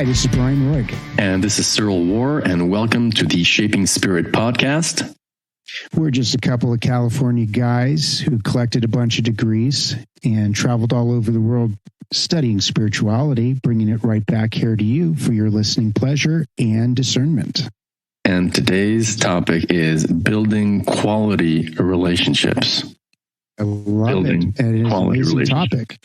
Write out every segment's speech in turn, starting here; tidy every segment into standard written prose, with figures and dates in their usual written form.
Hi, this is Brian Roig. And this is Cyril War, and welcome to the Shaping Spirit podcast. We're just a couple of California guys who collected a bunch of degrees and traveled all over the world studying spirituality, bringing it right back here to you for your listening pleasure and discernment. And today's topic is building quality relationships. I love it. And it is an amazing topic.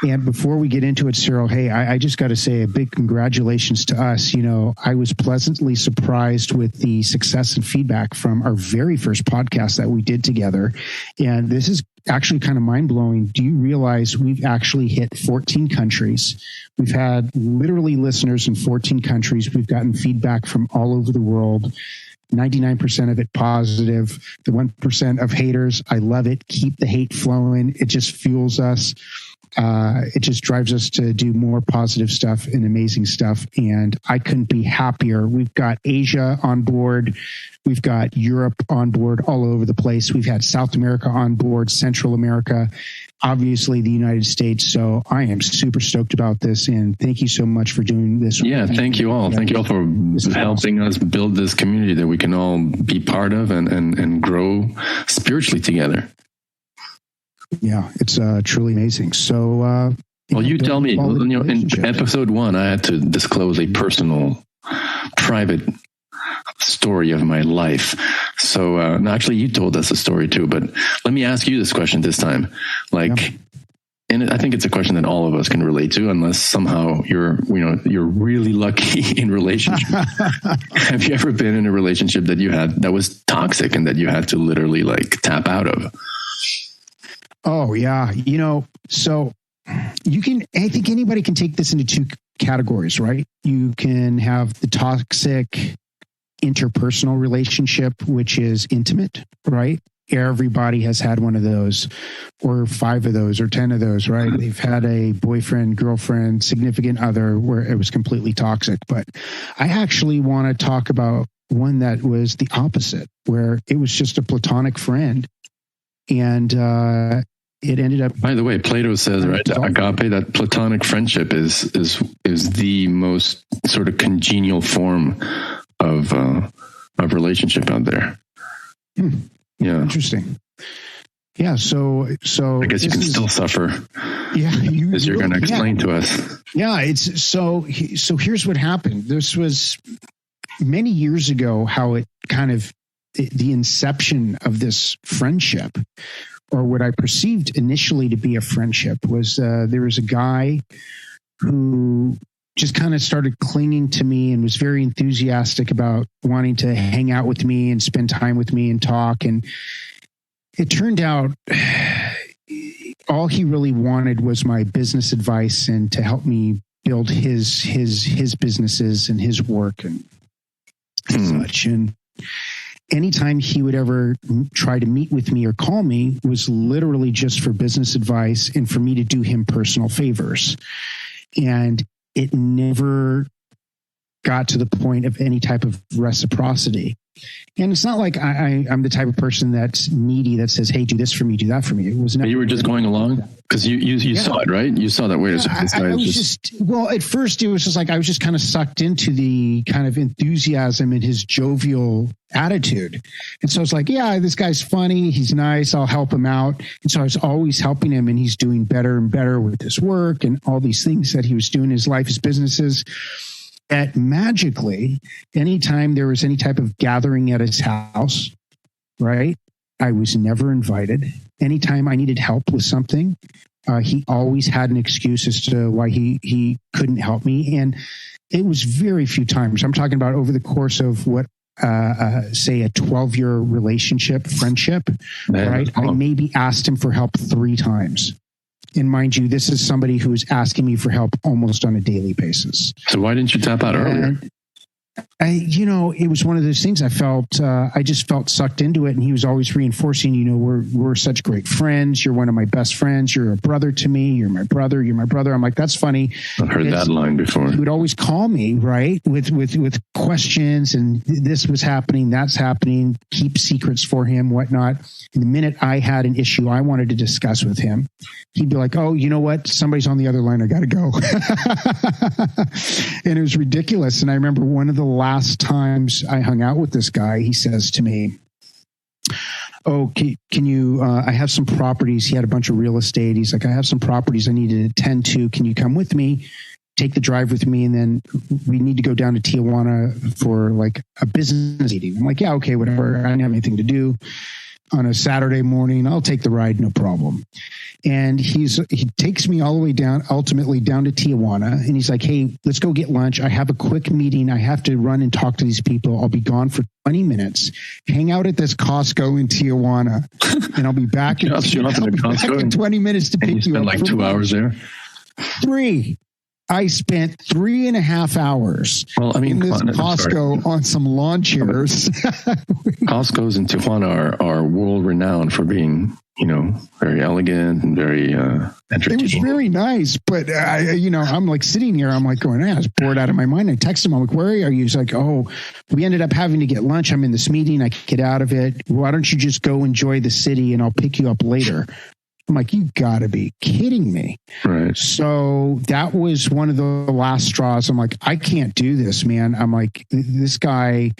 And before we get into it, Cyril, hey, I just got to say a big congratulations to us. You know, I was pleasantly surprised with the success and feedback from our very first podcast that we did together. And this is actually kind of mind-blowing. Do you realize we've actually hit 14 countries? We've had literally listeners in 14 countries. We've gotten feedback from all over the world. 99% of it positive. The 1% of haters, I love it. Keep the hate flowing. It just fuels us. It just drives us to do more positive stuff and amazing stuff. And I couldn't be happier. We've got Asia on board. We've got Europe on board, all over the place. We've had South America on board, Central America, obviously the United States. So I am super stoked about this. And thank you so much for doing this. Yeah, thank you all. Thank you all for helping us build this community that we can all be part of and grow spiritually together. Yeah, it's truly amazing. So, well, you tell me, in episode 1, I had to disclose a personal, private story of my life. So, actually, you told us a story too, but let me ask you this question this time. And I think it's a question that all of us can relate to, unless somehow you're really lucky in relationship. Have you ever been in a relationship that you had that was toxic and that you had to literally tap out of? Oh, yeah. So I think anybody can take this into two categories, right? You can have the toxic interpersonal relationship, which is intimate, right? Everybody has had one of those, or 5 of those, or 10 of those, right? They've had a boyfriend, girlfriend, significant other where it was completely toxic. But I actually want to talk about one that was the opposite, where it was just a platonic friend. And it ended up. By the way, Plato says, right, agape, that platonic friendship is the most sort of congenial form of relationship out there. Yeah, interesting. Yeah, so I guess you can still suffer. Yeah, as you're going to explain to us. Yeah, it's so. Here's what happened. This was many years ago. How it kind of the inception of this friendship, or what I perceived initially to be a friendship, was there was a guy who just kind of started clinging to me and was very enthusiastic about wanting to hang out with me and spend time with me and talk. And it turned out all he really wanted was my business advice and to help me build his businesses and his work and such. And anytime he would ever try to meet with me or call me was literally just for business advice and for me to do him personal favors. And it never got to the point of any type of reciprocity. And it's not like I'm the type of person that's needy that says, hey, do this for me, do that for me. It was never. You were just going along because you saw it, right? You saw that. Wait a second. Well, at first it was just like I was just kind of sucked into the kind of enthusiasm and his jovial attitude. And so I was like, yeah, this guy's funny. He's nice. I'll help him out. And so I was always helping him, and he's doing better and better with his work and all these things that he was doing in his life, his businesses. That magically, anytime there was any type of gathering at his house, right, I was never invited. Anytime I needed help with something, he always had an excuse as to why he couldn't help me. And it was very few times. I'm talking about over the course of what, say, a 12-year relationship, friendship, right? I maybe asked him for help 3 times. And mind you, this is somebody who is asking me for help almost on a daily basis. So why didn't you tap out earlier? it was one of those things. I just felt sucked into it, and he was always reinforcing, we're such great friends. You're one of my best friends. You're a brother to me. You're my brother. You're my brother. I'm like, that's funny. I've heard that line before. He would always call me, right, with questions, and this was happening, that's happening, keep secrets for him, whatnot. And the minute I had an issue I wanted to discuss with him, he'd be like, oh, you know what? Somebody's on the other line. I got to go. And it was ridiculous. And I remember one of the last times I hung out with this guy, he says to me, oh, can you, I have some properties. He had a bunch of real estate. He's like, I have some properties I need to attend to. Can you come with me? Take the drive with me, and then we need to go down to Tijuana for like a business meeting. I'm like, yeah, okay, whatever. I don't have anything to do on a Saturday morning. I'll take the ride, no problem. And he takes me all the way down, ultimately down to Tijuana. And he's like, hey, let's go get lunch. I have a quick meeting. I have to run and talk to these people. I'll be gone for 20 minutes. Hang out at this Costco in Tijuana, and I'll be back in 20 minutes to pick you up. Spend like 2 hours there? 3. I spent 3.5 hours in this Costco on some lawn chairs. Costco's in Tijuana are world renowned for being, very elegant and very entertaining. It was very nice, but I'm like sitting here. I'm like going, I was bored out of my mind. I texted him. I'm like, where are you? He's like, oh, we ended up having to get lunch. I'm in this meeting. I can't get out of it. Why don't you just go enjoy the city and I'll pick you up later? I'm like, you gotta be kidding me. Right. So that was one of the last straws. I'm like, I can't do this, man. I'm like, this guy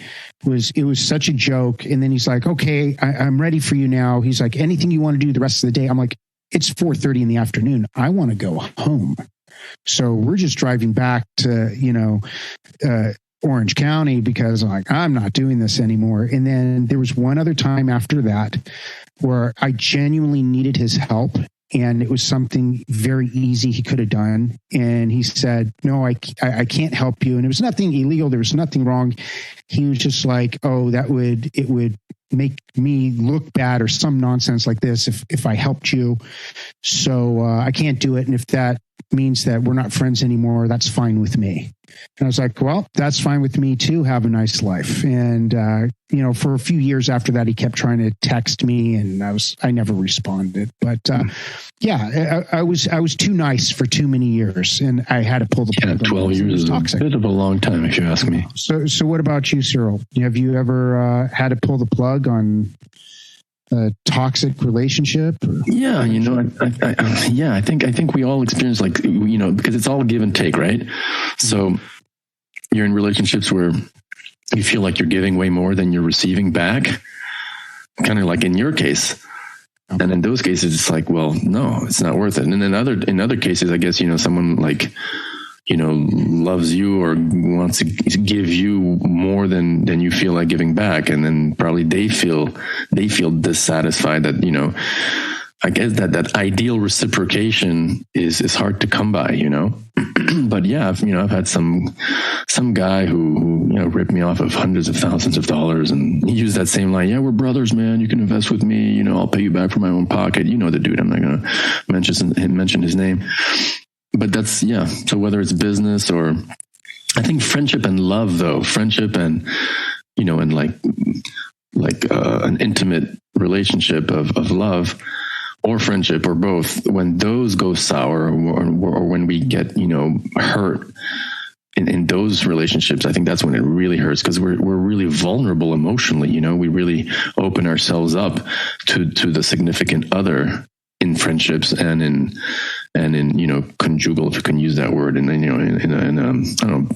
it was such a joke. And then he's like, okay, I'm ready for you now. He's like, anything you want to do the rest of the day? I'm like, it's 4:30 in the afternoon. I want to go home. So we're just driving back to, Orange County, because I'm not doing this anymore. And then there was one other time after that where I genuinely needed his help, and it was something very easy he could have done. And he said, no, I can't help you. And it was nothing illegal. There was nothing wrong. He was just like, oh, it would make me look bad or some nonsense like this if I helped you. So I can't do it. And if that means that we're not friends anymore, that's fine with me. And I was like, well, that's fine with me too. Have a nice life. And, for a few years after that, he kept trying to text me, and I never responded. But I was too nice for too many years, and I had to pull the plug. 12 years is a bit of a long time, if you ask me. So what about you, Cyril? Have you ever had to pull the plug on a toxic relationship? Yeah, I think we all experience because it's all give and take, right? So you're in relationships where you feel like you're giving way more than you're receiving back, kind of like in your case. And in those cases, it's like, well, no, it's not worth it. And then in other cases, I guess, someone like, loves you or wants to give you more than you feel like giving back. And then probably they feel dissatisfied that, I guess that ideal reciprocation is hard to come by, But yeah, I've had some guy who ripped me off of hundreds of thousands of dollars, and he used that same line. Yeah, we're brothers, man. You can invest with me. I'll pay you back from my own pocket. The dude. I'm not going to mention his name. But that's, yeah. So whether it's business or, I think friendship and love, though, friendship and, and like an intimate relationship of love or friendship or both, when those go sour or when we get, hurt in those relationships, I think that's when it really hurts, because we're really vulnerable emotionally. We really open ourselves up to the significant other in friendships and in conjugal, if you can use that word, and then I don't know,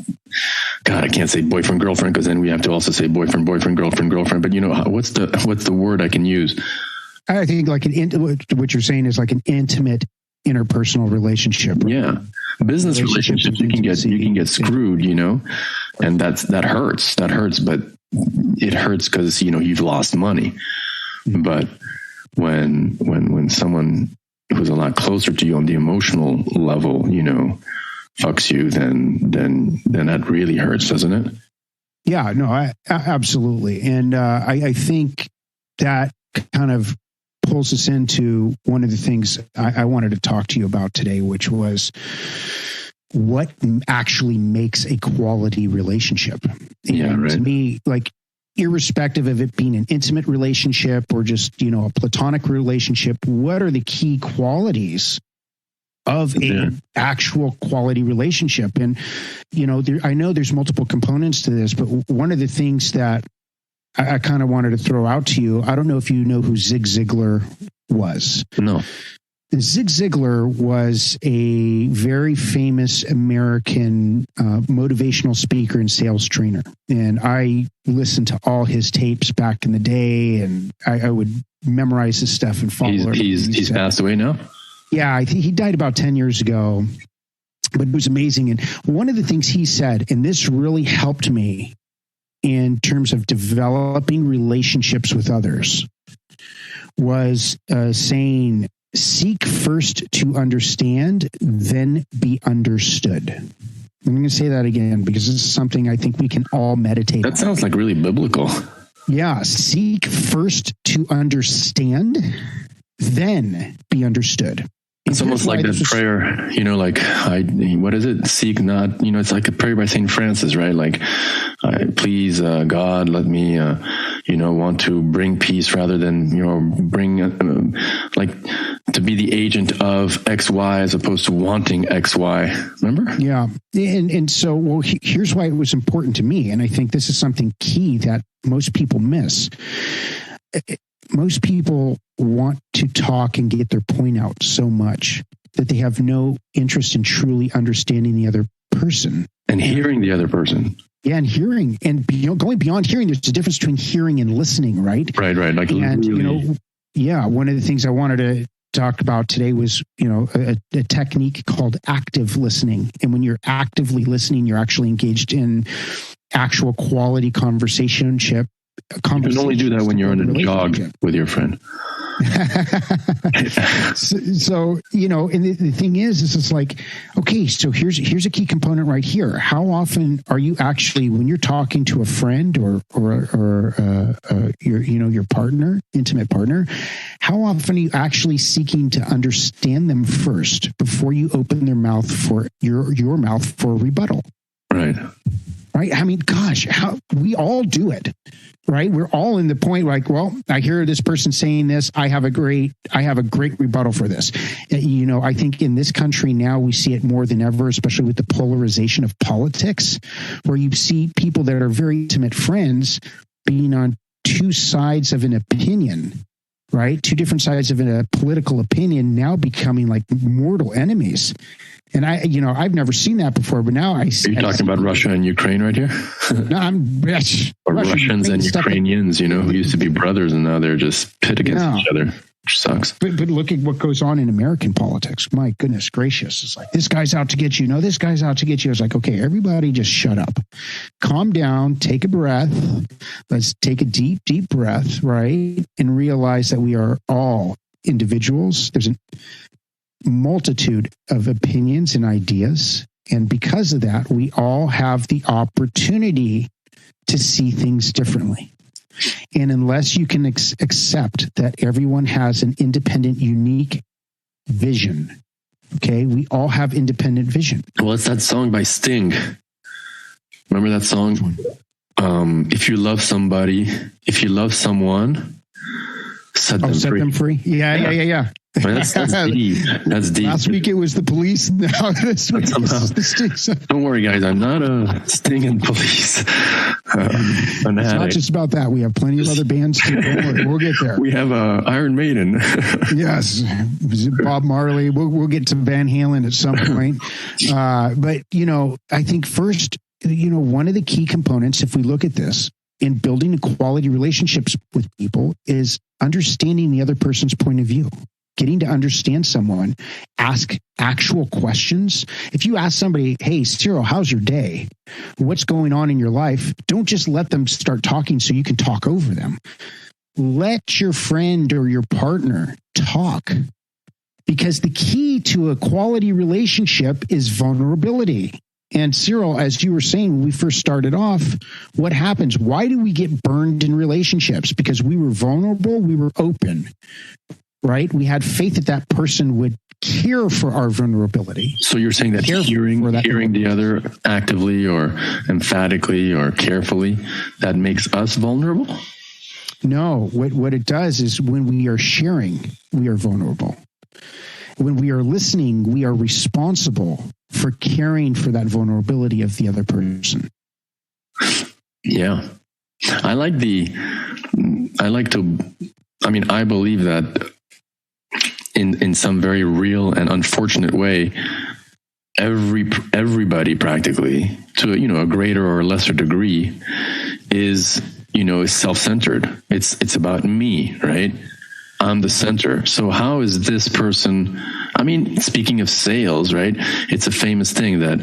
God, I can't say boyfriend girlfriend, because then we have to also say boyfriend girlfriend. But what's the word I can use? I think what you're saying is like an intimate interpersonal relationship. Right? Yeah, business relationships you can get screwed, and that hurts. But it hurts because you've lost money. But when someone who's a lot closer to you on the emotional level, fucks you, then that really hurts, doesn't it? Yeah, no, absolutely. And I think that kind of pulls us into one of the things I wanted to talk to you about today, which was what actually makes a quality relationship. And to me, like, irrespective of it being an intimate relationship or just, a platonic relationship, what are the key qualities of a actual quality relationship? And, I know there's multiple components to this, but one of the things that I kind of wanted to throw out to you, I don't know if you know who Zig Ziglar was. No. Zig Ziglar was a very famous American motivational speaker and sales trainer. And I listened to all his tapes back in the day, and I would memorize his stuff and follow it. He's passed away now? Yeah, I think he died about 10 years ago, but it was amazing. And one of the things he said, and this really helped me in terms of developing relationships with others, was saying, seek first to understand, then be understood. I'm going to say that again because this is something I think we can all meditate on. That sounds like really biblical. Yeah. Seek first to understand, then be understood. It's almost like that prayer, what is it? Seek not, it's like a prayer by St. Francis, right? Like, please, God, let me, want to bring peace rather than, bring, to be the agent of X, Y, as opposed to wanting X, Y. Remember? Yeah. And so, here's why it was important to me. And I think this is something key that most people miss. Most people want to talk and get their point out so much that they have no interest in truly understanding the other person. And hearing the other person. Yeah, and hearing. And going beyond hearing, there's a difference between hearing and listening, right? Right. Like, and, really... one of the things I wanted to talk about today was, a technique called active listening. And when you're actively listening, you're actually engaged in actual quality conversationship. You can only do that when you're on a jog with your friend. So, and the thing is it's like, okay, so here's a key component right here. How often are you actually, when you're talking to a friend or your partner, intimate partner, how often are you actually seeking to understand them first before you open their mouth for your mouth for a rebuttal? Right. I mean, gosh, we all do it. Right. We're all in the point like, well, I hear this person saying this. I have a great rebuttal for this. I think in this country now we see it more than ever, especially with the polarization of politics, where you see people that are very intimate friends being on two sides of an opinion, right? Two different sides of a political opinion now becoming like mortal enemies. And I've never seen that before, but now I see. Are you talking about Russia and Ukraine right here? No, or Russians and Ukrainians, who used to be brothers and now they're just pit against each other, which sucks. But look at what goes on in American politics. My goodness gracious. It's like, this guy's out to get you. No, this guy's out to get you. It's like, okay, everybody just shut up. Calm down, take a breath. Let's take a deep, deep breath, right? And realize that we are all individuals. There's a multitude of opinions and ideas. And because of that, we all have the opportunity to see things differently. And unless you can accept that everyone has an independent, unique vision, okay, we all have independent vision. Well, it's that song by Sting. Remember that song? If you love somebody, if you love someone, set them free. Yeah. Well, that's deep. That's deep. Last week it was the police. Now this week it's the Sting. Don't worry, guys. I'm not a Sting and police. It's not just about that. We have plenty of other bands too. Don't worry, we'll get there. We have Iron Maiden. Yes, Bob Marley. We'll get to Van Halen at some point. But I think first, one of the key components, if we look at this, in building quality relationships with people, is understanding the other person's point of view. Getting to understand someone, ask actual questions. If you ask somebody, hey, Cyril, how's your day? What's going on in your life? Don't just let them start talking so you can talk over them. Let your friend or your partner talk. Because the key to a quality relationship is vulnerability. And Cyril, as you were saying, when we first started off, what happens? Why do we get burned in relationships? Because we were vulnerable, we were open. right? We had faith that that person would care for our vulnerability. So you're saying that hearing the other actively or emphatically or carefully, that makes us vulnerable? No, what it does is when we are sharing, we are vulnerable. When we are listening, we are responsible for caring for that vulnerability of the other person. Yeah. I believe that in some very real and unfortunate way, everybody practically, to a greater or lesser degree, is self-centered. It's about me, right? I'm the center. So how is this person? Speaking of sales, right? It's a famous thing that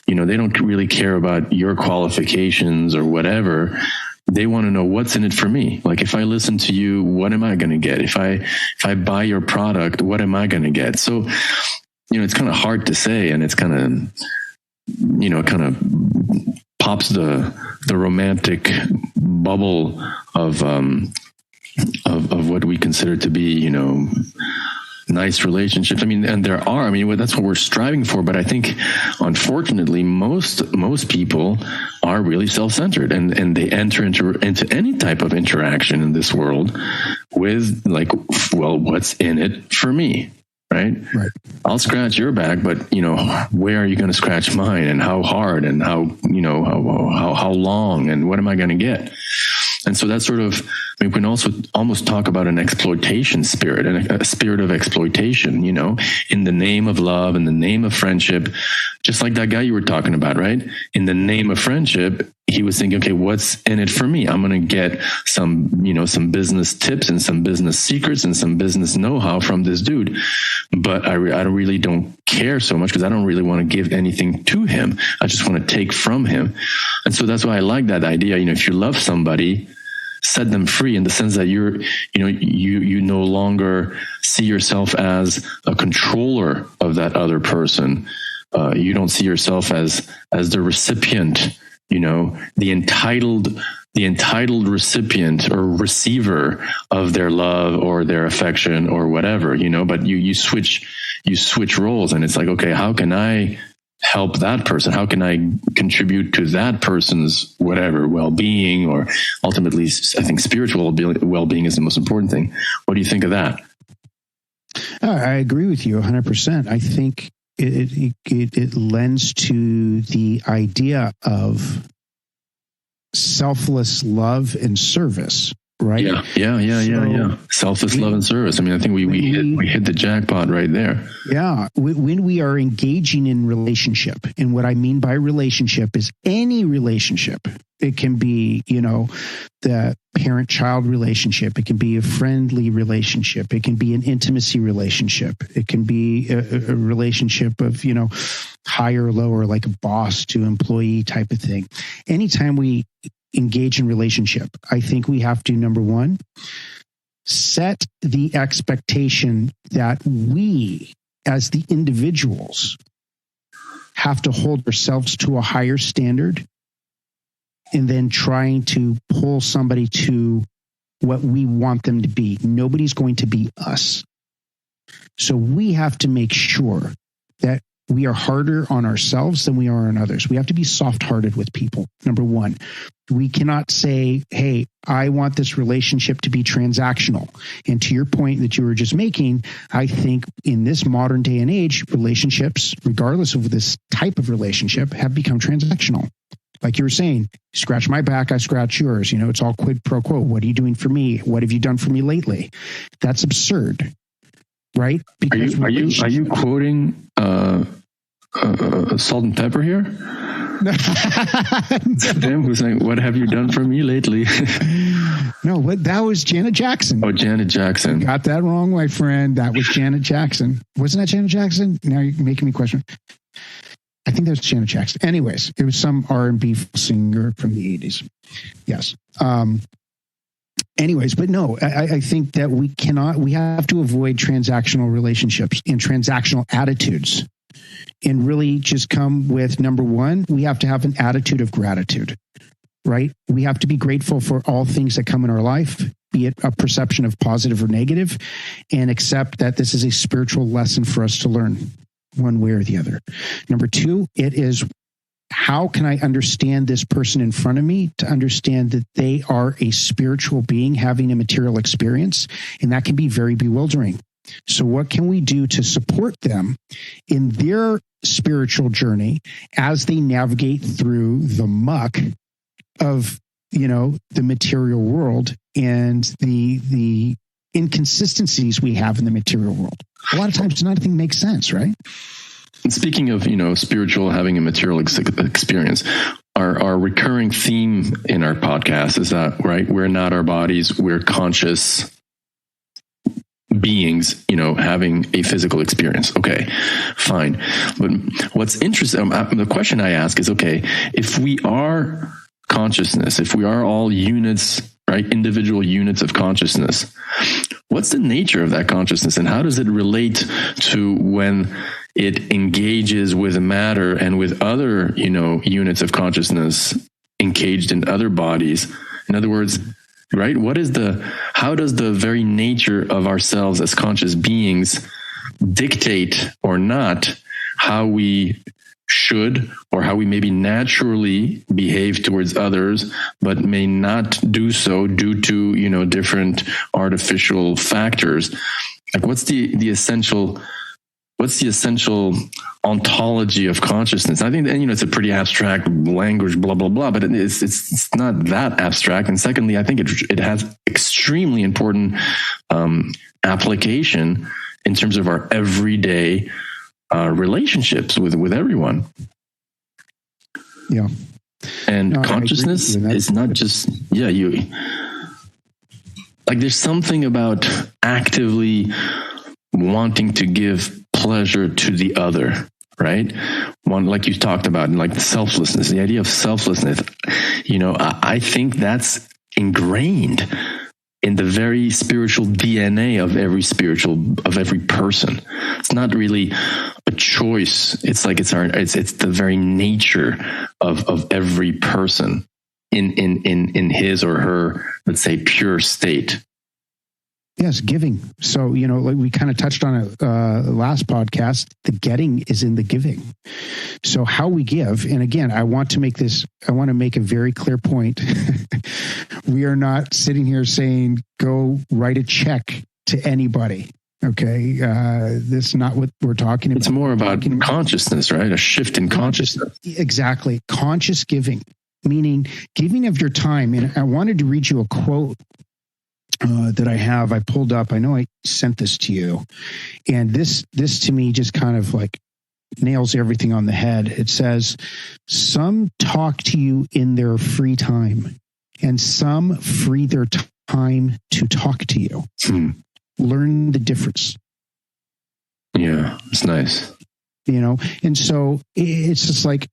they don't really care about your qualifications or whatever. They want to know what's in it for me. Like, if I listen to you, what am I going to get? If I buy your product, what am I going to get? So, it's kind of hard to say, and it's kind of pops the romantic bubble of what we consider to be, nice relationships. And there are, that's what we're striving for. But I think, unfortunately, most people are really self-centered, and they enter into any type of interaction in this world with what's in it for me? Right. I'll scratch your back, but where are you going to scratch mine, and how hard, and how long, and what am I going to get? And so that's sort of, we can also almost talk about an exploitation spirit, and a spirit of exploitation, in the name of love, in the name of friendship, just like that guy you were talking about, right? In the name of friendship, he was thinking, okay, what's in it for me? I'm going to get some business tips and some business secrets and some business know-how from this dude. But I really don't care so much, because I don't really want to give anything to him. I just want to take from him. And so that's why I like that idea. If you love somebody, set them free, in the sense that you no longer see yourself as a controller of that other person. You don't see yourself as the recipient, the entitled recipient or receiver of their love or their affection or whatever, but you switch roles, and it's like, okay, how can I help that person? How can I contribute to that person's whatever well-being, or ultimately, I think spiritual well-being is the most important thing. What do you think of that? I agree with you 100%. I think it lends to the idea of selfless love and service, right? Yeah. Selfless love and service. I think we hit the jackpot right there. Yeah. When we are engaging in relationship, and what I mean by relationship is any relationship. It can be, the parent-child relationship. It can be a friendly relationship. It can be an intimacy relationship. It can be a relationship of, higher or lower, like a boss to employee type of thing. Anytime we engage in relationship, I think we have to, number one, set the expectation that we, as the individuals, have to hold ourselves to a higher standard, and then trying to pull somebody to what we want them to be. Nobody's going to be us. So we have to make sure that we are harder on ourselves than we are on others. We have to be soft-hearted with people, number one. We cannot say, hey, I want this relationship to be transactional. And to your point that you were just making, I think in this modern day and age, relationships, regardless of this type of relationship, have become transactional. Like you were saying, scratch my back, I scratch yours. It's all quid pro quo. What are you doing for me? What have you done for me lately? That's absurd, right? Because are you quoting Salt and Pepper here? Them who's saying, "What have you done for me lately?" No, that was Janet Jackson. Oh, Janet Jackson. Got that wrong, my friend. That was Janet Jackson. Wasn't that Janet Jackson? Now you're making me question. I think that was Janet Jackson. Anyways, it was some R&B singer from the 80s. Yes. Anyways, but no, I think that we have to avoid transactional relationships and transactional attitudes, and really just come with, number one, we have to have an attitude of gratitude, right? We have to be grateful for all things that come in our life. be it a perception of positive or negative, and accept that this is a spiritual lesson for us to learn one way or the other. Number two, it is, how can I understand this person in front of me to understand that they are a spiritual being having a material experience? And that can be very bewildering. So what can we do to support them in their spiritual journey as they navigate through the muck of, the material world and the inconsistencies we have in the material world? A lot of times nothing makes sense, right? Speaking of, spiritual having a material experience, our recurring theme in our podcast is that, right, we're not our bodies, we're conscious beings, having a physical experience. Okay, fine. But what's interesting, the question I ask is, okay, if we are consciousness, if we are all units, right, individual units of consciousness, what's the nature of that consciousness, and how does it relate to when it engages with matter and with other, units of consciousness engaged in other bodies? In other words, right, how does the very nature of ourselves as conscious beings dictate or not how we should, or how we maybe naturally behave towards others, but may not do so due to, different artificial factors? Like, what's the essential ontology of consciousness? I think that, it's a pretty abstract language, blah, blah, blah, but it's not that abstract. And secondly, I think it has extremely important application in terms of our everyday relationships with everyone. Yeah. And consciousness is not just, there's something about actively wanting to give pleasure to the other, right? One, like you talked about, like the selflessness, the idea of selflessness, I think that's ingrained in the very spiritual DNA of every person. It's not really a choice. It's like it's the very nature of every person in his or her, let's say, pure state. Yes, giving. So, like we kind of touched on it last podcast, the getting is in the giving. So how we give, and again, I want to make a very clear point. We are not sitting here saying, go write a check to anybody. Okay. This is not what we're talking about. It's more about consciousness, right? A shift in consciousness. Exactly. Conscious giving, meaning giving of your time. And I wanted to read you a quote that I pulled up. I know I sent this to you, and this to me just kind of like nails everything on the head. It says, some talk to you in their free time, and some free their time to talk to you. Learn the difference. Yeah, it's nice. And so it's just like,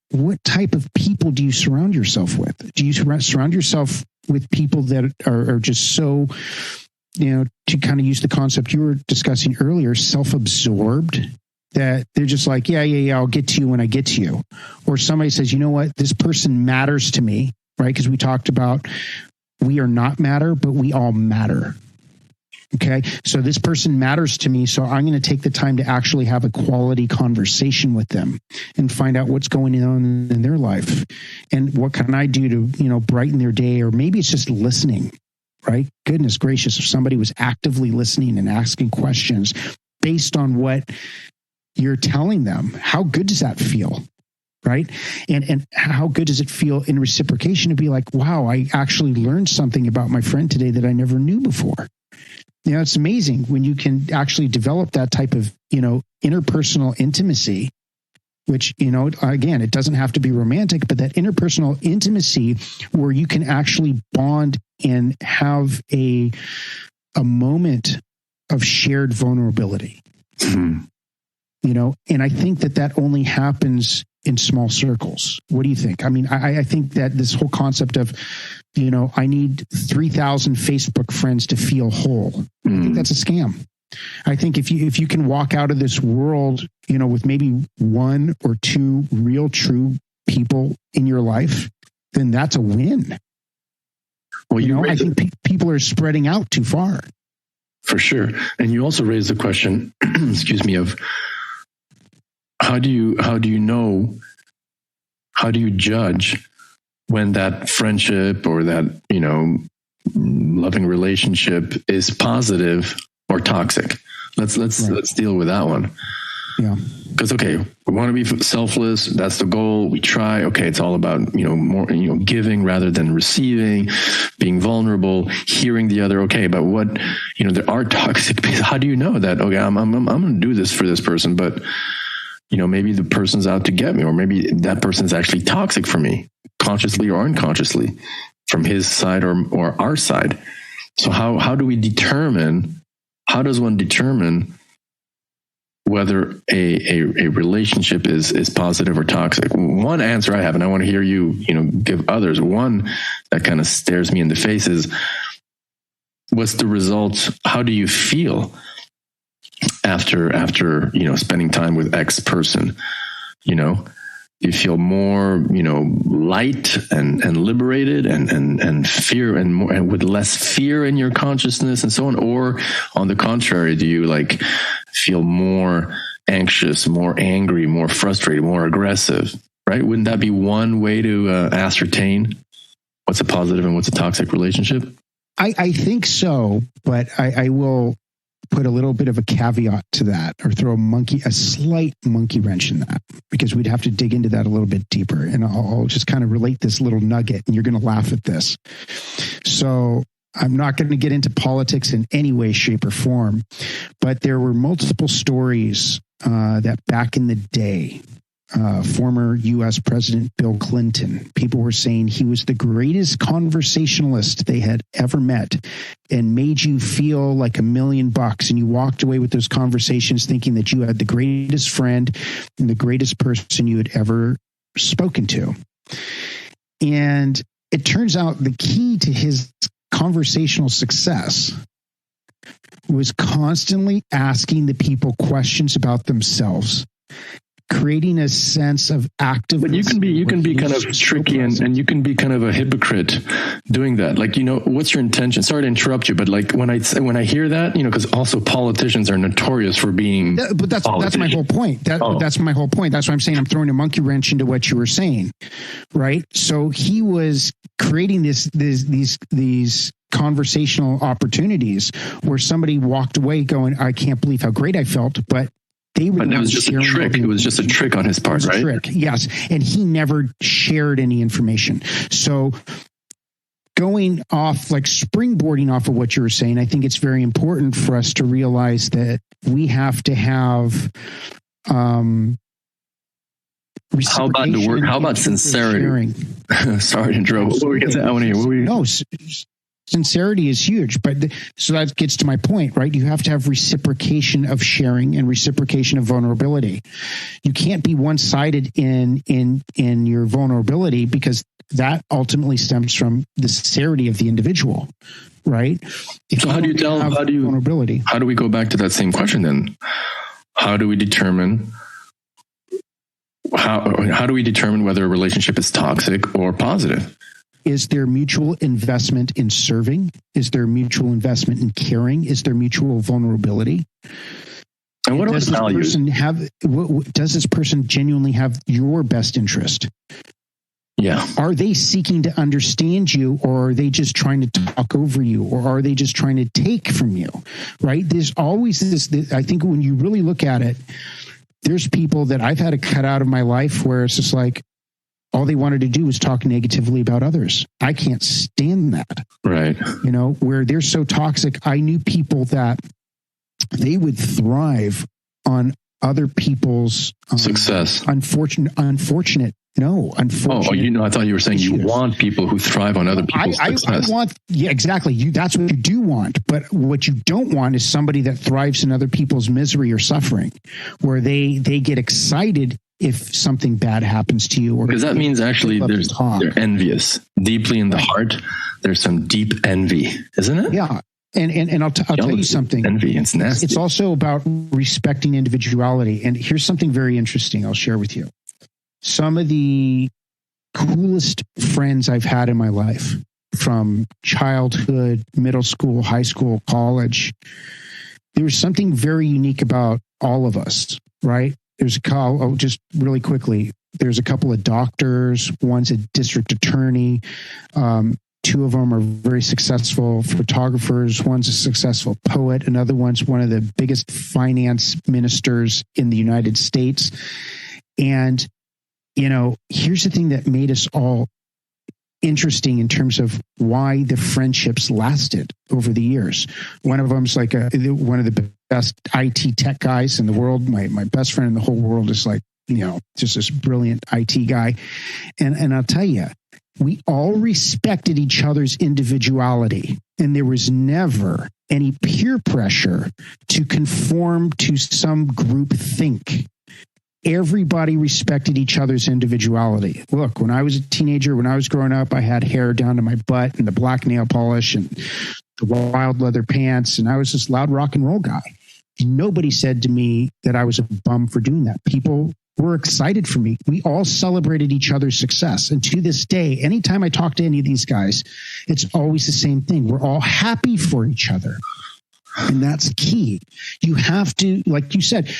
what type of people do you surround yourself with? Do you surround yourself with people that are just so, to kind of use the concept you were discussing earlier, self-absorbed, that they're just like, yeah, I'll get to you when I get to you. Or somebody says, you know what, this person matters to me, right? Because we talked about we are not matter, but we all matter. Okay. So this person matters to me. So I'm going to take the time to actually have a quality conversation with them and find out what's going on in their life and what can I do to, brighten their day, or maybe it's just listening, right? Goodness gracious. If somebody was actively listening and asking questions based on what you're telling them, how good does that feel? Right. And how good does it feel in reciprocation to be like, wow, I actually learned something about my friend today that I never knew before. It's amazing when you can actually develop that type of, interpersonal intimacy, which, again, it doesn't have to be romantic, but that interpersonal intimacy where you can actually bond and have a moment of shared vulnerability, and I think that only happens in small circles. What do you think? I mean, I think that this whole concept of, I need 3,000 Facebook friends to feel whole. I think that's a scam. I think if you can walk out of this world, with maybe one or two real true people in your life, then that's a win. Well, I think people are spreading out too far. For sure. And you also raised the question, excuse me, of how do you judge when that friendship or that, loving relationship is positive or toxic? Let's deal with that one. Yeah. Because, we want to be selfless. That's the goal. We try. Okay. It's all about, more, giving rather than receiving, being vulnerable, hearing the other. Okay. But what, there are toxic people. How do you know that? Okay. I'm going to do this for this person, but maybe the person's out to get me, or maybe that person's actually toxic for me, consciously or unconsciously, from his side or our side. So how do we determine, how does one determine whether a relationship is positive or toxic? One answer I have, and I want to hear you, give others. One that kind of stares me in the face is, what's the results? How do you feel after spending time with X person? You feel more, light and liberated and fear and with less fear in your consciousness and so on? Or on the contrary, do you feel more anxious, more angry, more frustrated, more aggressive, right? Wouldn't that be one way to ascertain what's a positive and what's a toxic relationship? I think so, but I will put a little bit of a caveat to that, or throw a slight monkey wrench in that, because we'd have to dig into that a little bit deeper. And I'll just kind of relate this little nugget, and you're going to laugh at this. So I'm not going to get into politics in any way, shape, or form, but there were multiple stories that back in the day, former U.S. President Bill Clinton, people were saying he was the greatest conversationalist they had ever met, and made you feel like $1 million. And you walked away with those conversations thinking that you had the greatest friend and the greatest person you had ever spoken to. And it turns out the key to his conversational success was constantly asking the people questions about themselves, creating a sense of active. But you can be kind of tricky and you can be kind of a hypocrite doing that. What's your intention? Sorry to interrupt you, but when I hear that, because also politicians are notorious for being. But that's my whole point. That's my whole point. That's why I'm saying I'm throwing a monkey wrench into what you were saying, right? So he was creating these conversational opportunities where somebody walked away going, "I can't believe how great I felt," but it was just a trick. It was just a trick on his part, right? Trick, yes. And he never shared any information. So going off, springboarding off of what you were saying, I think it's very important for us to realize that we have to have how about sincerity? Sorry to interrupt. What were we going to say? I want to hear. No, sincerity is huge, so that gets to my point, right? You have to have reciprocation of sharing and reciprocation of vulnerability. You can't be one-sided in your vulnerability, because that ultimately stems from the sincerity of the individual, right? So how do you tell vulnerability? How do we go back to that same question then? How do we determine whether a relationship is toxic or positive? Is there mutual investment in serving? Is there mutual investment in caring? Is there mutual vulnerability? And what does this person genuinely have your best interest? Yeah. Are they seeking to understand you, or are they just trying to talk over you, or are they just trying to take from you? Right? There's always this. I think when you really look at it, there's people that I've had to cut out of my life where it's just all they wanted to do was talk negatively about others. I can't stand that. Right. Where they're so toxic. I knew people that they would thrive on other people's success. Unfortunate. Oh, I thought you were saying you want people who thrive on other people's success. Exactly. That's what you do want. But what you don't want is somebody that thrives in other people's misery or suffering, where they get excited if something bad happens to you. Because that means actually they're envious. Deeply in the heart, there's some deep envy, isn't it? Yeah. And I'll tell you something. Envy, it's nasty. It's also about respecting individuality. And here's something very interesting I'll share with you. Some of the coolest friends I've had in my life from childhood, middle school, high school, college. There's something very unique about all of us, right? Just really quickly, there's a couple of doctors, one's a district attorney. Two of them are very successful photographers. One's a successful poet. Another one's one of the biggest finance ministers in the United States. And, here's the thing that made us all interesting in terms of why the friendships lasted over the years. One of them's like one of the best IT tech guys in the world. My best friend in the whole world is like, just this brilliant IT guy. And I'll tell you, we all respected each other's individuality, and there was never any peer pressure to conform to some group think. Everybody respected each other's individuality. Look, when I was a teenager, when I was growing up, I had hair down to my butt and the black nail polish and the wild leather pants, and I was this loud rock and roll guy. Nobody said to me that I was a bum for doing that. People were excited for me. We all celebrated each other's success. And to this day, anytime I talk to any of these guys, it's always the same thing. We're all happy for each other. And that's key. You have to, like you said,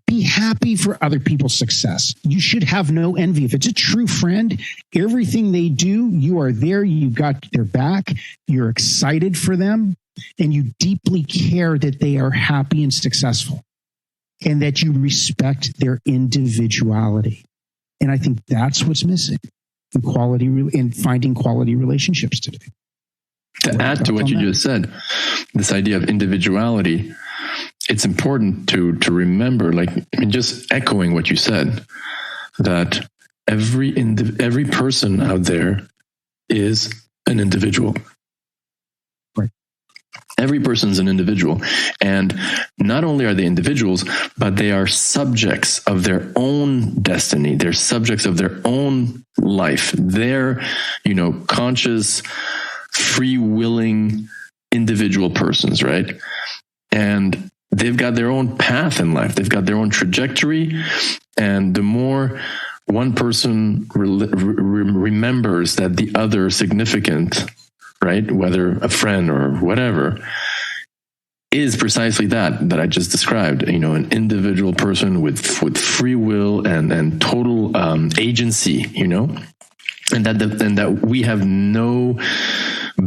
be happy for other people's success. You should have no envy. If it's a true friend, everything they do, you are there. You got their back. You're excited for them. And you deeply care that they are happy and successful, and that you respect their individuality. And I think that's what's missing in finding quality relationships today. To add to what you just said, this idea of individuality, it's important to remember, just echoing what you said, that every person out there is an individual. Right. Every person's an individual. And not only are they individuals, but they are subjects of their own destiny. They're subjects of their own life. They're, conscious, free-willing individual persons, right? And they've got their own path in life. They've got their own trajectory. And the more one person remembers that the other is significant, right, whether a friend or whatever, is precisely that I just described, an individual person with free will and total agency, and that we have no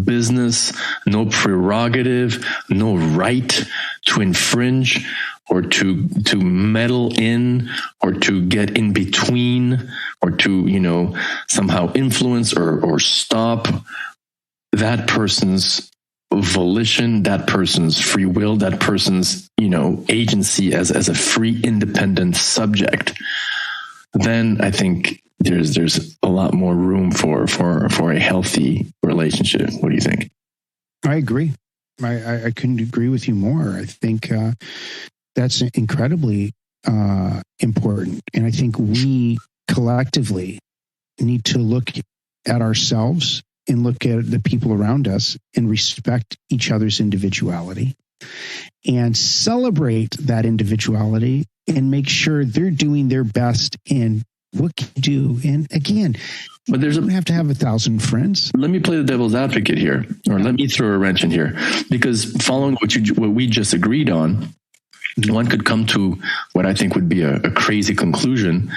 business, no prerogative, no right to infringe or to meddle in or to get in between or to, somehow influence or stop that person's volition, that person's free will, that person's, agency as a free, independent subject. Then I think there's a lot more room for a healthy relationship. What do you think? I agree. I couldn't agree with you more. I think that's incredibly important. And I think we collectively need to look at ourselves and look at the people around us and respect each other's individuality and celebrate that individuality and make sure they're doing their best in what can you do. And again, but you don't have to have 1,000 friends. Let me play the devil's advocate here, or let me throw a wrench in here, because following what we just agreed on, one could come to what I think would be a crazy conclusion.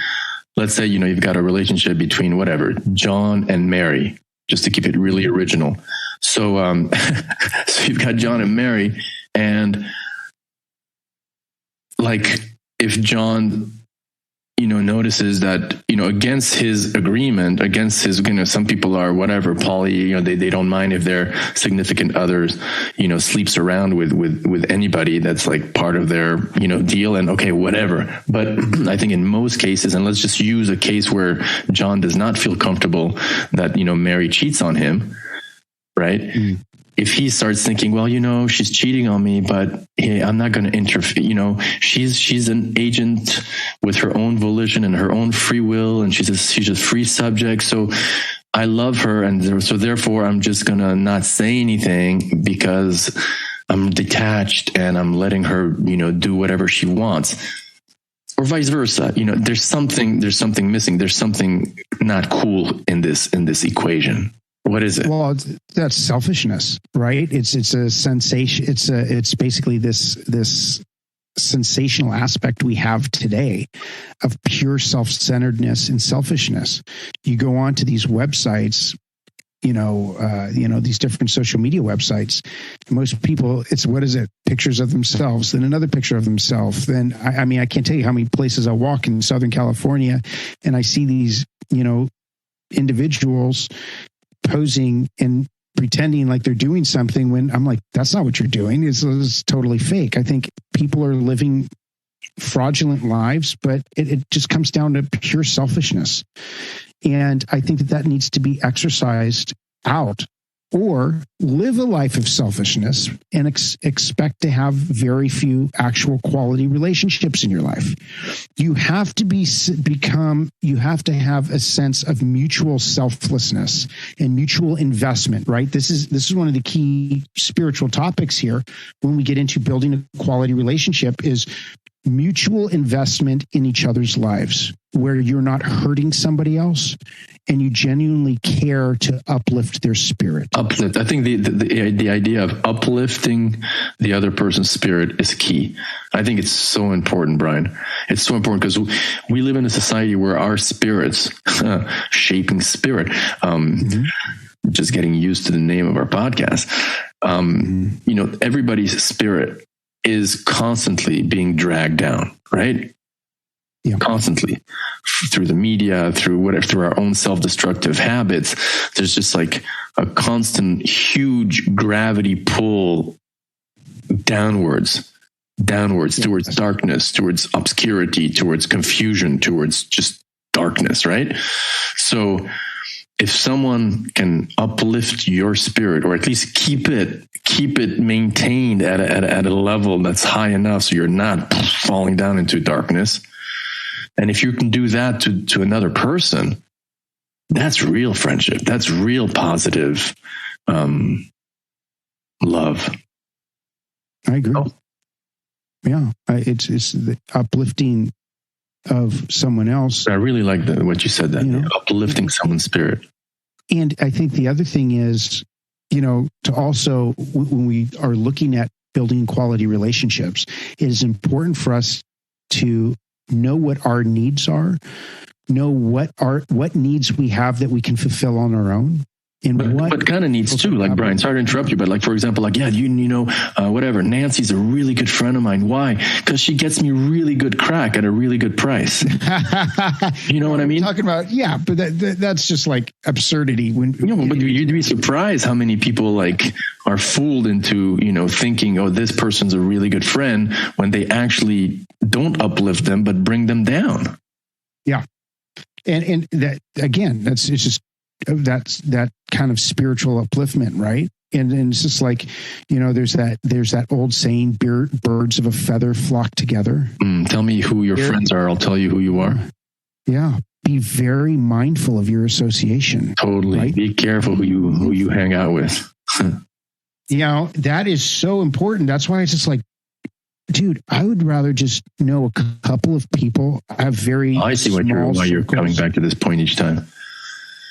Let's say, you've got a relationship between John and Mary, just to keep it really original. So, so you've got John and Mary, and if John, notices that, against his agreement, against his, some people are poly, they don't mind if their significant others, sleeps around with anybody that's part of their, deal, and okay, whatever. But I think in most cases, and let's just use a case where John does not feel comfortable that, Mary cheats on him, right? Mm. If he starts thinking, well, she's cheating on me, but hey, I'm not going to interfere. She's an agent with her own volition and her own free will, and she's a free subject. So I love her, and so therefore I'm just going to not say anything because I'm detached and I'm letting her, do whatever she wants, or vice versa. There's something missing. There's something not cool in this equation. What is it? Well, that's selfishness, right? It's a sensation. It's basically this sensational aspect we have today of pure self-centeredness and selfishness. You go on to these websites, these different social media websites. Most people, it's, what is it? Pictures of themselves, then another picture of themselves. Then, I can't tell you how many places I walk in Southern California and I see these, individuals posing and pretending like they're doing something when I'm like, that's not what you're doing. It's totally fake. I think people are living fraudulent lives, but it just comes down to pure selfishness. And I think that needs to be exercised out, or live a life of selfishness and expect to have very few actual quality relationships in your life. You have to you have to have a sense of mutual selflessness and mutual investment, right? This is one of the key spiritual topics here when we get into building a quality relationship, is mutual investment in each other's lives, where you're not hurting somebody else and you genuinely care to uplift their spirit. Uplift. I think the idea of uplifting the other person's spirit is key. I think it's so important, Brian. It's so important because we live in a society where our spirits, shaping spirit, just getting used to the name of our podcast, everybody's spirit is constantly being dragged down, right? Yeah. Constantly, through the media, through our own self-destructive habits. There's just like a constant huge gravity pull downwards towards darkness, towards obscurity, towards confusion, towards just darkness, right? So if someone can uplift your spirit, or at least keep it maintained at a level that's high enough so you're not falling down into darkness, and if you can do that to another person, that's real friendship. That's real positive love. I agree. Oh. Yeah, it's the uplifting of someone else. I really like what you said, that uplifting someone's spirit. And I think the other thing is, to also, when we are looking at building quality relationships, it is important for us to know what our needs are, know what needs we have that we can fulfill on our own. And what kind of needs too? Like, Brian, sorry to interrupt you, but like, for example, like, whatever, Nancy's a really good friend of mine. Why? Because she gets me really good crack at a really good price. You know what I mean? Talking about, but that's just like absurdity. But you'd be surprised how many people like are fooled into, thinking, oh, this person's a really good friend, when they actually don't uplift them, but bring them down. Yeah. And that, again, that's that kind of spiritual upliftment, right? And it's just like, there's that old saying, birds of a feather flock together. Tell me who your friends are. I'll tell you who you are. Yeah. Be very mindful of your association. Totally. Right? Be careful who you hang out with. That is so important. That's why it's just like, dude, I would rather just know a couple of people. I see why you're coming back to this point each time.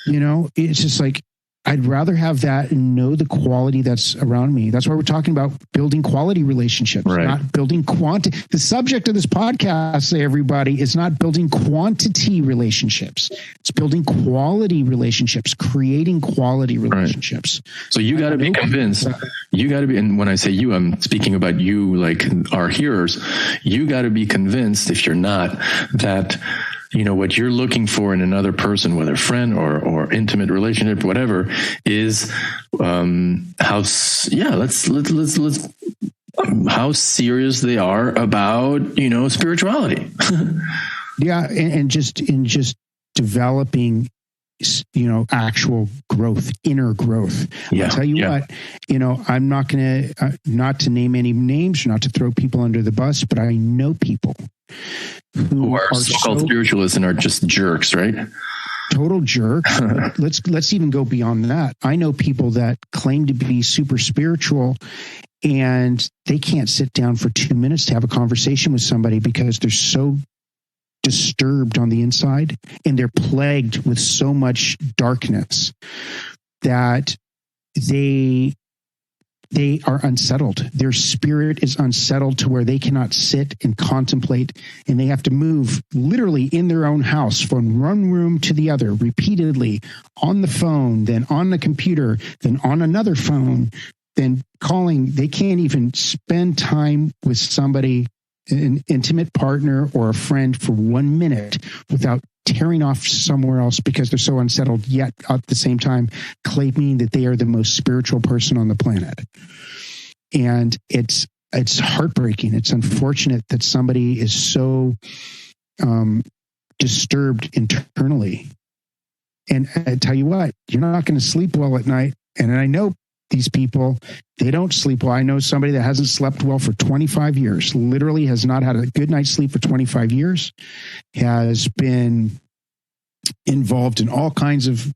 It's just like, I'd rather have that and know the quality that's around me. That's why we're talking about building quality relationships, right? Not building quantity. The subject of this podcast, everybody, is not building quantity relationships. It's building quality relationships, creating quality relationships. Right. So you got to be convinced. You got to be, and when I say you, I'm speaking about you, like our hearers. You got to be convinced, if you're not, that what you're looking for in another person, whether friend or intimate relationship, whatever, is how serious they are about spirituality. Yeah, and just developing actual growth, inner growth. Yeah, I'll tell you what, I'm not going to, not to name any names, not to throw people under the bus, but I know people who are so-called spiritualists and are just jerks, right? Total jerks. Let's even go beyond that. I know people that claim to be super spiritual and they can't sit down for 2 minutes to have a conversation with somebody because they're so disturbed on the inside and they're plagued with so much darkness. that they are unsettled. Their spirit is unsettled to where they cannot sit and contemplate, and they have to move literally in their own house from one room to the other repeatedly, on the phone, then on the computer, then on another phone, then calling. They can't even spend time with somebody, an intimate partner or a friend, for 1 minute without tearing off somewhere else because they're so unsettled, yet at the same time claiming that they are the most spiritual person on the planet. And it's heartbreaking. It's unfortunate that somebody is so disturbed internally. And I tell you what, you're not going to sleep well at night. And I know these people, they don't sleep well. I know somebody that hasn't slept well for 25 years, literally has not had a good night's sleep for 25 years, has been involved in all kinds of,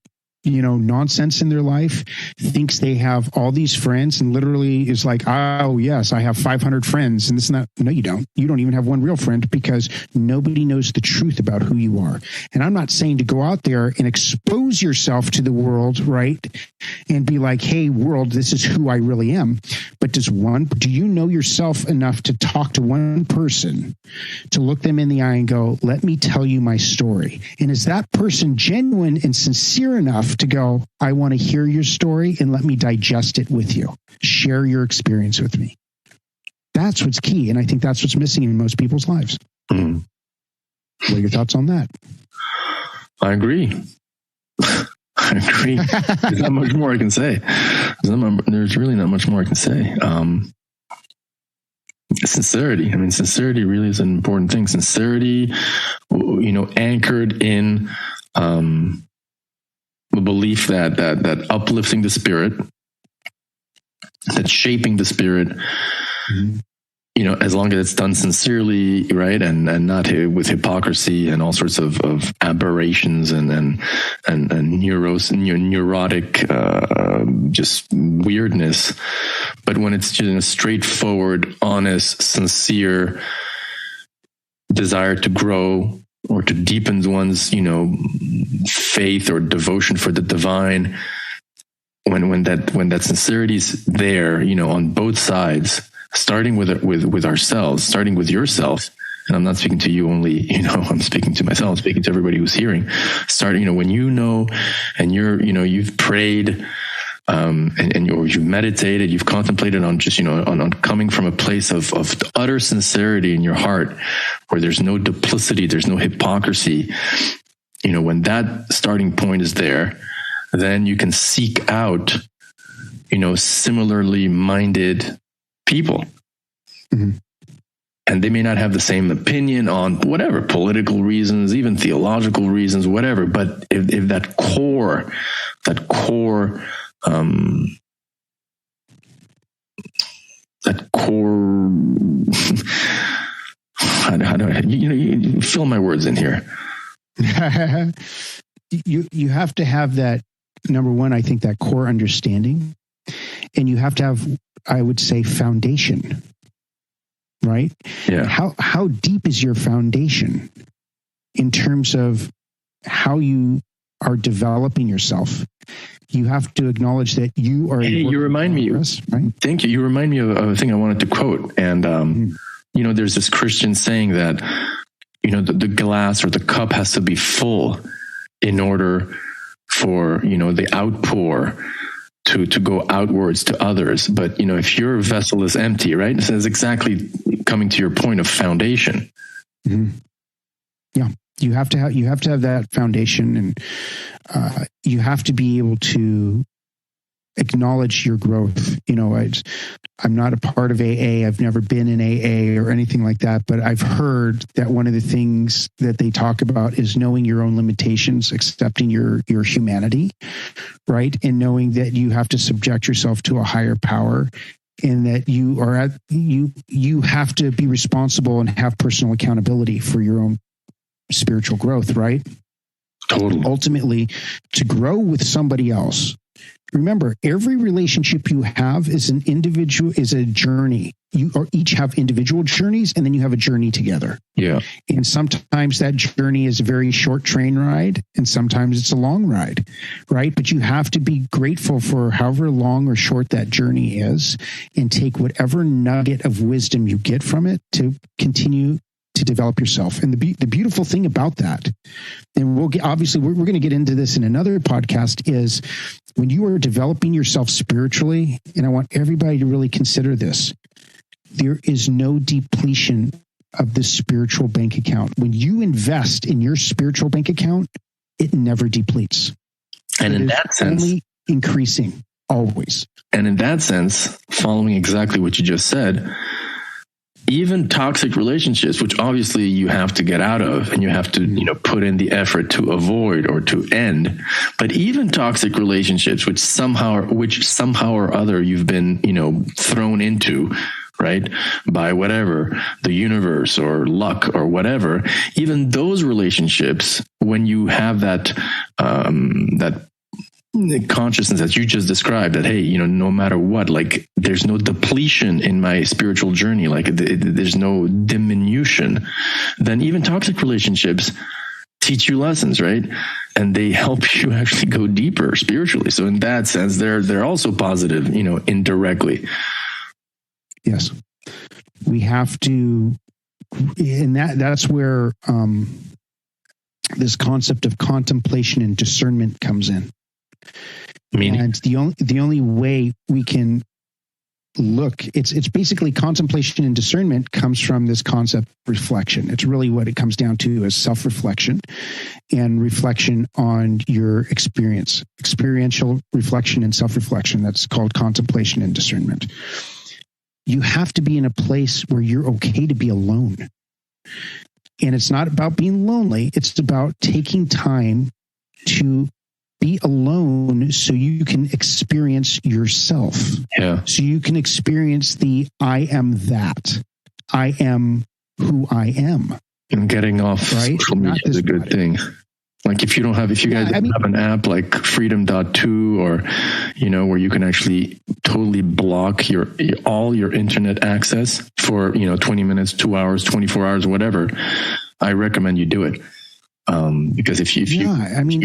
nonsense in their life, thinks they have all these friends, and literally is like, oh, yes, I have 500 friends. And this and that. No, you don't. You don't even have one real friend, because nobody knows the truth about who you are. And I'm not saying to go out there and expose yourself to the world, right? And be like, hey, world, this is who I really am. But do you know yourself enough to talk to one person, to look them in the eye and go, let me tell you my story? And is that person genuine and sincere enough to go, I want to hear your story and let me digest it with you. Share your experience with me. That's what's key. And I think that's what's missing in most people's lives. Mm. What are your thoughts on that? I agree. There's not much more I can say. There's really not much more I can say. Sincerity. I mean, sincerity really is an important thing. Sincerity, anchored in the belief that uplifting the spirit, that shaping the spirit, as long as it's done sincerely, right, and not with hypocrisy and all sorts of aberrations and neurotic just weirdness, but when it's just a straightforward, honest, sincere desire to grow or to deepen one's, faith or devotion for the divine, when that sincerity is there, on both sides, starting with ourselves, starting with yourself. And I'm not speaking to you only, I'm speaking to myself, speaking to everybody who's hearing. Starting, when and you've prayed, or you've meditated, you've contemplated on just, on coming from a place of utter sincerity in your heart, where there's no duplicity, there's no hypocrisy. When that starting point is there, then you can seek out, similarly minded people. Mm-hmm. And they may not have the same opinion on whatever political reasons, even theological reasons, whatever. But if that core, how do I, you fill my words in here. You have to have that, number one, I think, that core understanding, and you have to have, I would say, foundation, right? Yeah. How deep is your foundation in terms of how you are developing yourself? You have to acknowledge that you are. Hey, you remind me, right? Thank you. You remind me of a thing I wanted to quote. And, there's this Christian saying that, the glass or the cup has to be full in order for, the outpour to go outwards to others. But, if your vessel is empty, right? This is exactly coming to your point of foundation. Mm-hmm. Yeah. You have to have that foundation, and you have to be able to acknowledge your growth. I'm not a part of AA. I've never been in AA or anything like that, but I've heard that one of the things that they talk about is knowing your own limitations, accepting your humanity, right? And knowing that you have to subject yourself to a higher power, and that you have to be responsible and have personal accountability for your own spiritual growth, right? Totally. Ultimately, to grow with somebody else, Remember, every relationship you have is an individual, is a journey. You each have individual journeys, and then you have a journey together. Yeah. And sometimes that journey is a very short train ride, and sometimes it's a long ride, right? But you have to be grateful for however long or short that journey is, and take whatever nugget of wisdom you get from it to continue to develop yourself. And the beautiful thing about that, and we're going to get into this in another podcast, is when you are developing yourself spiritually, and I want everybody to really consider this, there is no depletion of the spiritual bank account. When you invest in your spiritual bank account, it never depletes. And in that sense, only increasing always. And in that sense, following exactly what you just said, even toxic relationships, which obviously you have to get out of and you have to, put in the effort to avoid or to end. But even toxic relationships, which somehow or other you've been, thrown into, right, by whatever, the universe or luck or whatever, even those relationships, when you have that consciousness that you just described, that, hey, no matter what, like, there's no depletion in my spiritual journey, like there's no diminution, then even toxic relationships teach you lessons, right? And they help you actually go deeper spiritually. So in that sense, they're also positive, indirectly. Yes. We have to, and that's where this concept of contemplation and discernment comes in. Meaning? And the only way we can look, it's basically contemplation and discernment comes from this concept of reflection. It's really what it comes down to, is self-reflection and reflection on your experience, experiential reflection and self-reflection. That's called contemplation and discernment. You have to be in a place where you're okay to be alone. And it's not about being lonely. It's about taking time to be alone so you can experience yourself. Yeah. So you can experience the I am that. I am who I am. And getting off social media is a good thing. Like if you guys have an app like Freedom.to or, where you can actually totally block all your internet access for, 20 minutes, 2 hours, 24 hours, whatever, I recommend you do it. Because if you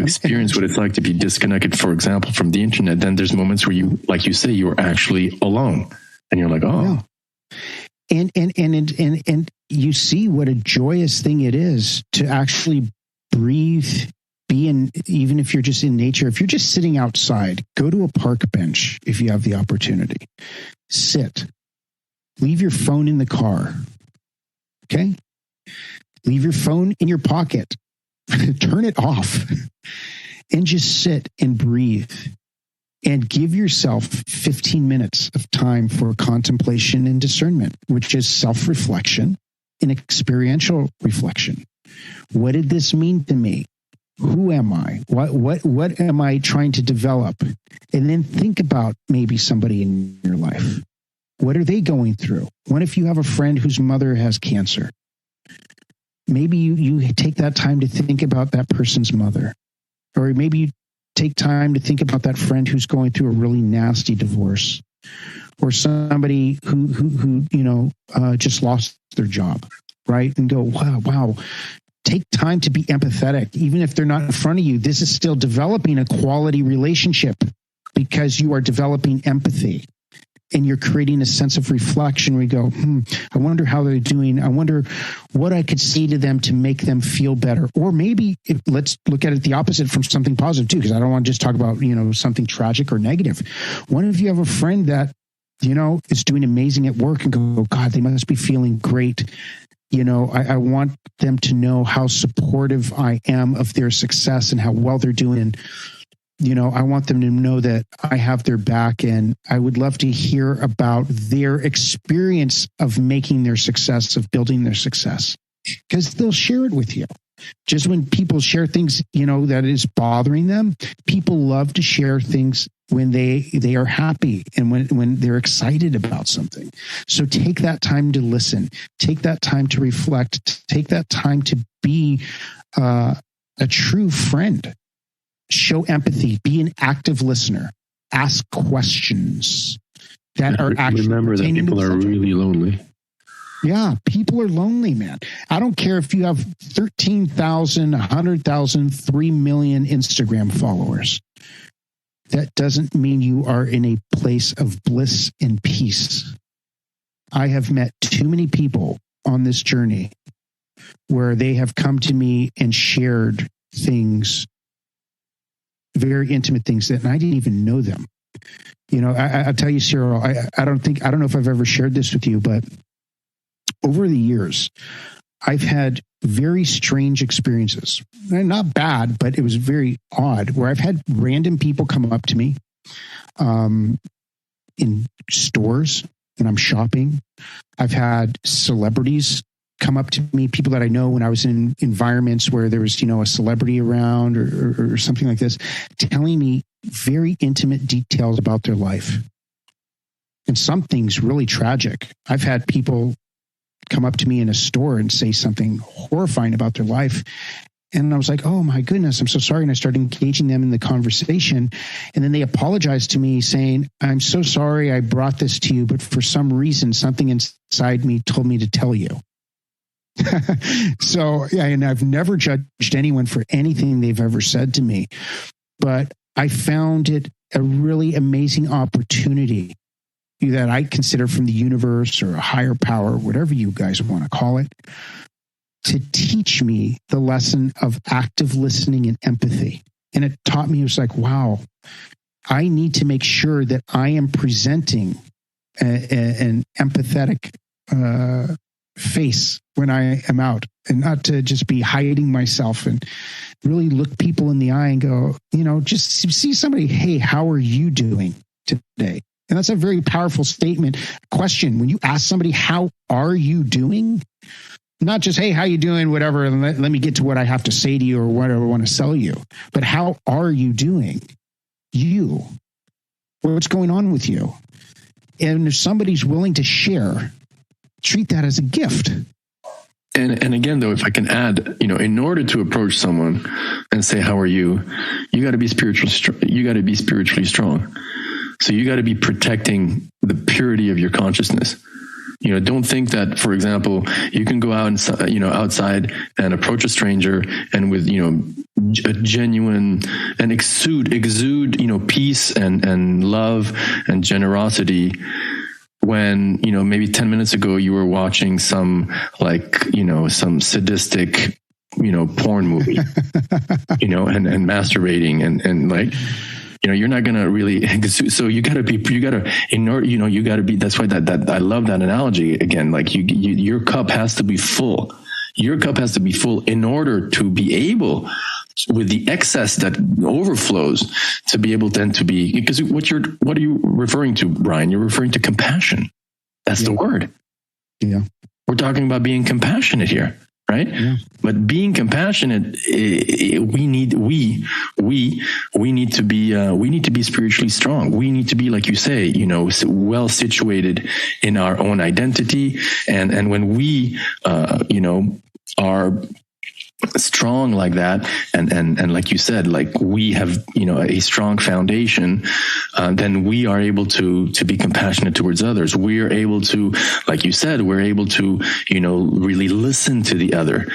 experience what it's like to be disconnected, for example, from the internet, then there's moments where you, like you say, you're actually alone and you're like, oh. Yeah. And you see what a joyous thing it is to actually breathe, even if you're just in nature, if you're just sitting outside, go to a park bench if you have the opportunity. Sit. Leave your phone in the car. Okay? Leave your phone in your pocket. Turn it off and just sit and breathe and give yourself 15 minutes of time for contemplation and discernment, which is self-reflection and experiential reflection. What did this mean to me? Who am I? What am I trying to develop? And then think about maybe somebody in your life. What are they going through? What if you have a friend whose mother has cancer? Maybe you take that time to think about that person's mother. Or maybe you take time to think about that friend who's going through a really nasty divorce. Or somebody who just lost their job, right? And go, wow. Take time to be empathetic. Even if they're not in front of you, this is still developing a quality relationship because you are developing empathy. And you're creating a sense of reflection where you go, I wonder how they're doing. I wonder what I could say to them to make them feel better. Or maybe let's look at it the opposite from something positive too, because I don't want to just talk about, something tragic or negative. What if you have a friend that, is doing amazing at work and go, God, they must be feeling great. I want them to know how supportive I am of their success and how well they're doing. I want them to know that I have their back, and I would love to hear about their experience of making their success, of building their success, because they'll share it with you. Just when people share things, that is bothering them, people love to share things when they are happy and when they're excited about something. So take that time to listen, take that time to reflect, take that time to be a true friend. Show empathy, be an active listener. ask questions that are actually. Remember that people are really lonely. Yeah, people are lonely, man. I don't care if you have 13,000, 100,000, 3 million Instagram followers. That doesn't mean you are in a place of bliss and peace. I have met too many people on this journey where they have come to me and shared things, very intimate things that I didn't even know them. You know, I'll tell you, Cyril, I don't know if I've ever shared this with you, but over the years, I've had very strange experiences. Not bad, but it was very odd, where I've had random people come up to me in stores when I'm shopping. I've had celebrities come up to me, people that I know when I was in environments where there was, a celebrity around or something like this, telling me very intimate details about their life. And some things really tragic. I've had people come up to me in a store and say something horrifying about their life. And I was like, oh my goodness, I'm so sorry. And I started engaging them in the conversation. And then they apologized to me saying, I'm so sorry I brought this to you, but for some reason, something inside me told me to tell you. So, yeah, and I've never judged anyone for anything they've ever said to me, but I found it a really amazing opportunity that I consider from the universe or a higher power, whatever you guys want to call it, to teach me the lesson of active listening and empathy. And it taught me, it was like, wow, I need to make sure that I am presenting an empathetic face when I am out, and not to just be hiding myself, and really look people in the eye and go, just see somebody, hey, how are you doing today? And that's a very powerful statement. Question, when you ask somebody, how are you doing? Not just, hey, how you doing, whatever, and let me get to what I have to say to you or what I want to sell you. But how are you doing? You. What's going on with you? And if somebody's willing to share, treat that as a gift. And again, though, if I can add, in order to approach someone and say, how are you? You got to be spiritually strong. So you got to be protecting the purity of your consciousness. Don't think that, for example, you can go out and, outside and approach a stranger and with, a genuine and exude, peace and love and generosity when, maybe 10 minutes ago you were watching some some sadistic, porn movie, and masturbating and like, you're not going to really, so you got to be, that's why that I love that analogy again. Like your cup has to be full. Your cup has to be full in order to be able, with the excess that overflows, to be able then to be, because what are you referring to, Brian? You're referring to compassion. That's the word. Yeah. We're talking about being compassionate here. Right. Yeah. But being compassionate, we need to be spiritually strong. We need to be, like you say, well situated in our own identity. And when we, are strong like that, and like you said, like we have, a strong foundation, then we are able to be compassionate towards others. We are able to, like you said, we're able to, really listen to the other.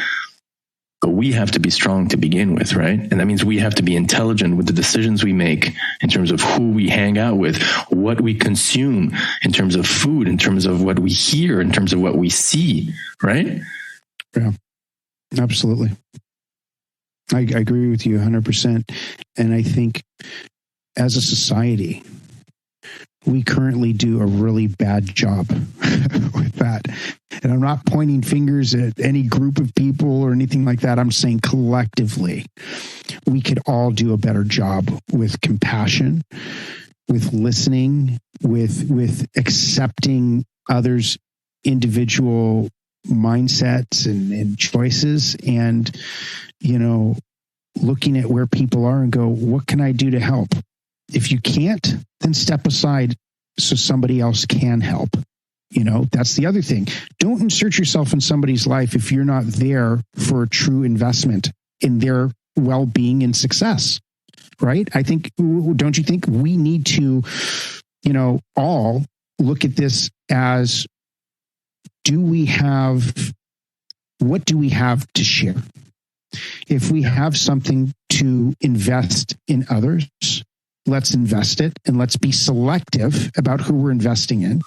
But we have to be strong to begin with, right? And that means we have to be intelligent with the decisions we make in terms of who we hang out with, what we consume in terms of food, in terms of what we hear, in terms of what we see, right? Yeah. Absolutely. I agree with you 100%. And I think as a society, we currently do a really bad job with that. And I'm not pointing fingers at any group of people or anything like that. I'm saying collectively, we could all do a better job with compassion, with listening, with accepting others' individual mindsets and choices, and looking at where people are and go, what can I do to help? If you can't, then step aside so somebody else can help. That's the other thing. Don't insert yourself in somebody's life if you're not there for a true investment in their well-being and success. right? I think, don't you think we need to, all look at this as, what do we have to share? If we have something to invest in others, let's invest it, and let's be selective about who we're investing in,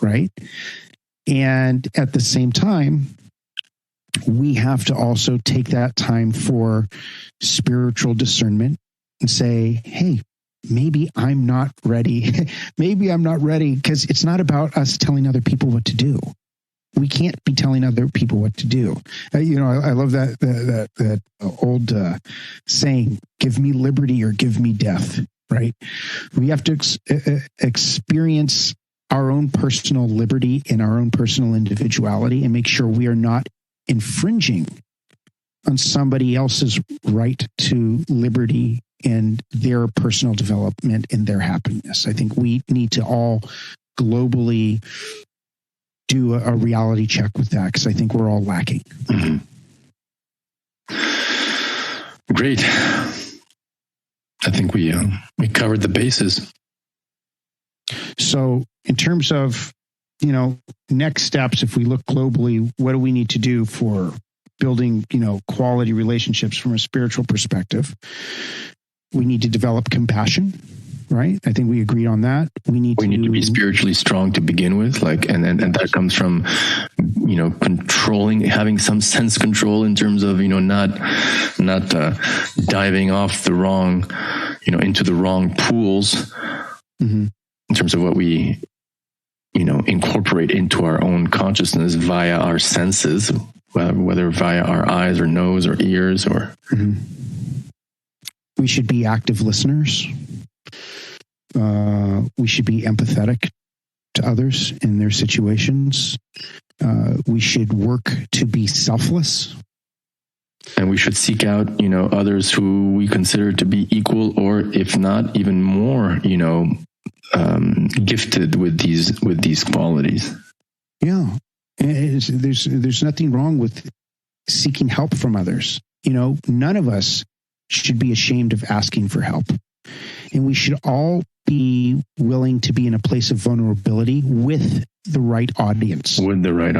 right? And at the same time, we have to also take that time for spiritual discernment and say, hey, maybe I'm not ready. Maybe I'm not ready, because it's not about us telling other people what to do. We can't be telling other people what to do. I love that old saying, give me liberty or give me death, right? We have to experience our own personal liberty and our own personal individuality and make sure we are not infringing on somebody else's right to liberty and their personal development and their happiness. I think we need to all globally do a reality check with that, because I think we're all lacking. Mm-hmm. Great. I think we covered the bases. So in terms of, next steps, if we look globally, what do we need to do for building, quality relationships from a spiritual perspective? We need to develop compassion, right? I think we agreed on that. We need to be spiritually strong to begin with, and that comes from, controlling, having some sense control in terms of, not diving off the wrong, into the wrong pools, in terms of what we, incorporate into our own consciousness via our senses, whether via our eyes or nose or ears or. We should be active listeners. We should be empathetic to others in their situations. We should work to be selfless. And we should seek out, others who we consider to be equal, or if not even more, gifted with these qualities. Yeah, there's nothing wrong with seeking help from others. None of us should be ashamed of asking for help, and we should all be willing to be in a place of vulnerability with the right audience. With the right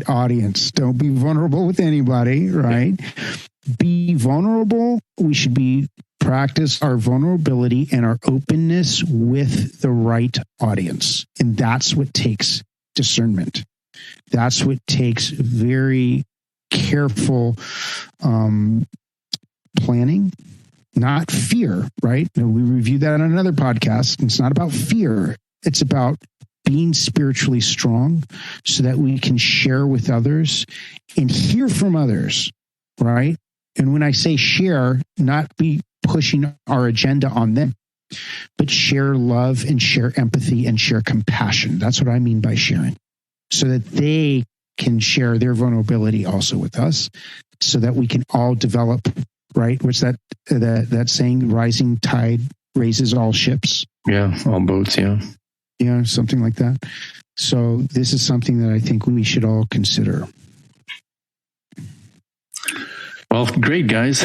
audience. Don't be vulnerable with anybody, right? Be vulnerable. We should practice our vulnerability and our openness with the right audience. And that's what takes discernment. That's what takes very careful planning. Not fear, right? We reviewed that on another podcast. It's not about fear. It's about being spiritually strong so that we can share with others and hear from others, right? And when I say share, not be pushing our agenda on them, but share love and share empathy and share compassion. That's what I mean by sharing, so that they can share their vulnerability also with us, so that we can all develop. Right? What's that saying? Rising tide raises all ships. Yeah, all boats. Yeah. Yeah, something like that. So this is something that I think we should all consider. Well, great, guys.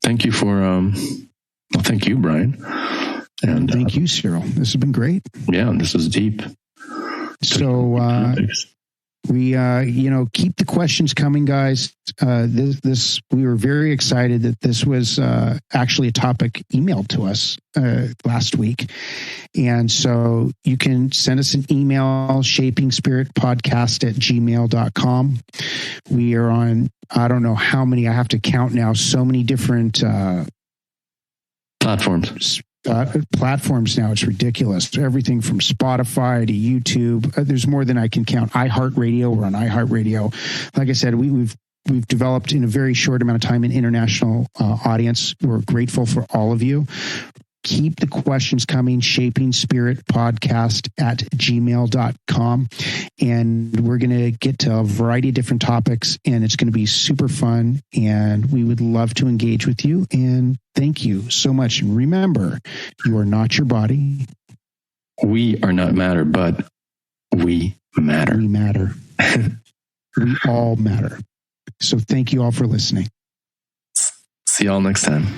Thank you thank you, Brian. And thank you, Cyril. This has been great. Yeah, this was deep. So, we, keep the questions coming, guys. We were very excited that this was actually a topic emailed to us last week. And so you can send us an email, shapingspiritpodcast@gmail.com. We are on, I don't know how many, I have to count now, so many different platforms now. It's ridiculous. Everything from Spotify to YouTube. There's more than I can count. iHeartRadio. We're on iHeartRadio. Like I said, we've developed in a very short amount of time an international audience. We're grateful for all of you. Keep the questions coming, shapingspiritpodcast@gmail.com. And we're going to get to a variety of different topics, and it's going to be super fun. And we would love to engage with you. And thank you so much. And remember, you are not your body. We are not matter, but we matter. We matter. We all matter. So thank you all for listening. See y'all next time.